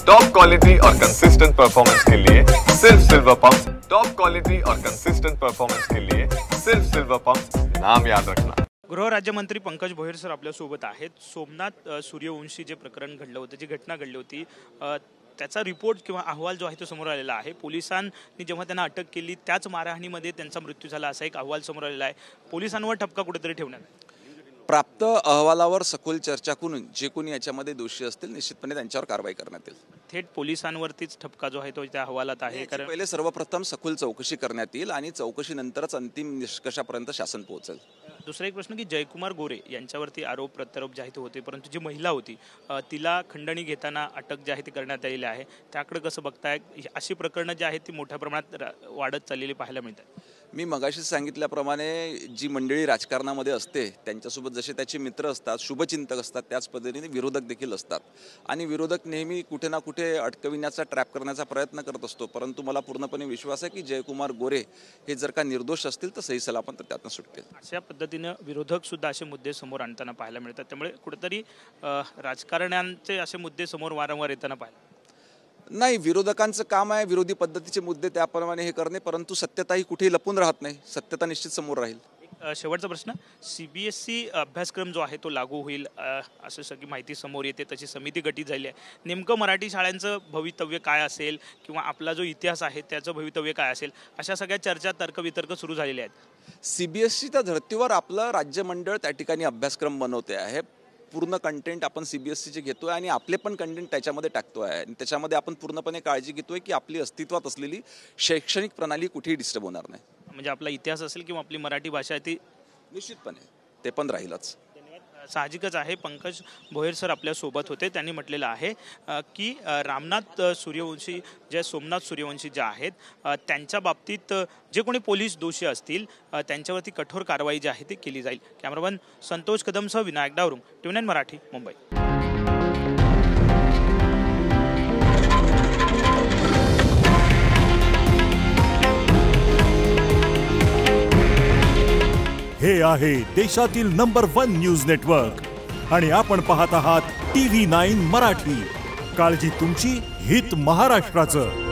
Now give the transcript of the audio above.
Top quality और consistent performance के लिए सिर्फ सिल्वर पंप्स। टॉप क्वालिटी और कंसिस्टेंट परफॉर्मेंस के लिए सिर्फ सिल्वर पंप्स, नाम याद रखना। गृह राज्यमंत्री पंकज भोयर सर आपल्यासोबत आहेत। सोमनाथ सूर्यवंशी जे प्रकरण घडलं होतं, जी घटना घडली होती, त्याचा रिपोर्ट किंवा अहवाल जो आहे तो समोर आलेला आहे। पोलिसांनी जेव्हा त्यांना अटक केली त्याच मारहाणीमध्ये त्यांचा मृत्यू झाला असा एक अहवाल समोर आलेला आहे। पोलिसांवर ठपका कुठेतरी ठेवण्यात आला। प्राप्त अहवालावर सखोल चर्चा करून जे कोणी याच्यामध्ये दोषी असतील निश्चितपणे त्यांच्यावर कारवाई करण्यात येईल। थेट पोलिसांवरतीच ठपका जो आहे तो त्या अहवालात आहे, कारण पहिले सर्वप्रथम सखोल चौकशी करण्यात येईल आणि चौकशीनंतरच अंतिम निष्कर्षापर्यंत शासन पोहोचेल। दुसरा एक प्रश्न की जयकुमार गोरे यांच्यावरती आरोप प्रत्यारोप जे आहेत होते, परंतु जी महिला होती तिला खंडणी घेताना अटक जी आहे ती करण्यात आलेली आहे। त्याकडे कसं बघताय? अशी प्रकरणं जी आहेत ती मोठ्या प्रमाणात वाढत चाललेली पाहायला मिळतात। मी मगाशी सांगितल्याप्रमाणे जी मंडळी राजकारणामध्ये असते त्यांच्यासोबत जसे त्याचे मित्र असतात, शुभचिंतक असतात, त्याच पद्धतीने विरोधक देखील असतात आणि विरोधक नेहमी कुठे ना कुठे अटकविण्याचा ट्रॅप करण्याचा प्रयत्न करत असतो। परंतु मला पूर्णपणे विश्वास आहे की जयकुमार गोरे हे जर का निर्दोष असतील तर सही सलामत तर त्यातून सुटतील। अशा पद्धतीने विरोधक सुद्धा असे मुद्दे समोर आणताना पाहायला मिळतात, त्यामुळे कुठेतरी राजकारण्यांचे असे मुद्दे समोर वारंवार येताना पाहायला नाही। विरोधकांचं काम आहे विरोधी पद्धतीचे मुद्दे त्याप्रमाणे हे करणे, परंतु सत्यता ही कुठेही लपून राहत नाही, सत्यता निश्चित समोर राहील। शेवटचा प्रश्न, CBSE अभ्यासक्रम जो आहे तो लागू होईल असं सगळी माहिती समोर येते, तशी समिती गठीत झाली आहे। नेमकं मराठी शाळांचं भवितव्य काय असेल किंवा आपला जो इतिहास आहे त्याचं भवितव्य काय असेल, अशा सगळ्या चर्चा तर्कवितर्क सुरू झालेल्या आहेत। CBSEच्या धर्तीवर आपलं राज्य मंडळ त्या ठिकाणी अभ्यासक्रम बनवते आहे। पूर्ण कंटेंट आपण CBSEचे घेतोय आणि आपले पण कंटेंट त्याच्यामध्ये टाकतोय आणि त्याच्यामध्ये आपण पूर्णपणे काळजी घेतोय की आपली अस्तित्वात असलेली शैक्षणिक प्रणाली कुठेही डिस्टर्ब होणार नाही। म्हणजे आपला इतिहास असेल किंवा आपली मराठी भाषा आहे ती निश्चितपणे ते पण राहीलच। साहजिकच आहे। पंकज भोयर सर आपल्या सोबत होते, त्यांनी म्हटलेलं आहे की रामनाथ सूर्यवंशी जे सोमनाथ सूर्यवंशी जे आहेत त्यांच्या बाबतीत जे कोणी पोलीस दोषी असतील त्यांच्यावरती कठोर कारवाई जी आहे ती केली जाईल। कॅमेरामन संतोष कदमसह विनायक डावरुंग, TVN मराठी, मुंबई। हे आहे देशातील नंबर 1 न्यूज नेटवर्क आणि आपण पाहत आहात TV9 मराठी। काळजी तुमची, हित महाराष्ट्राचं।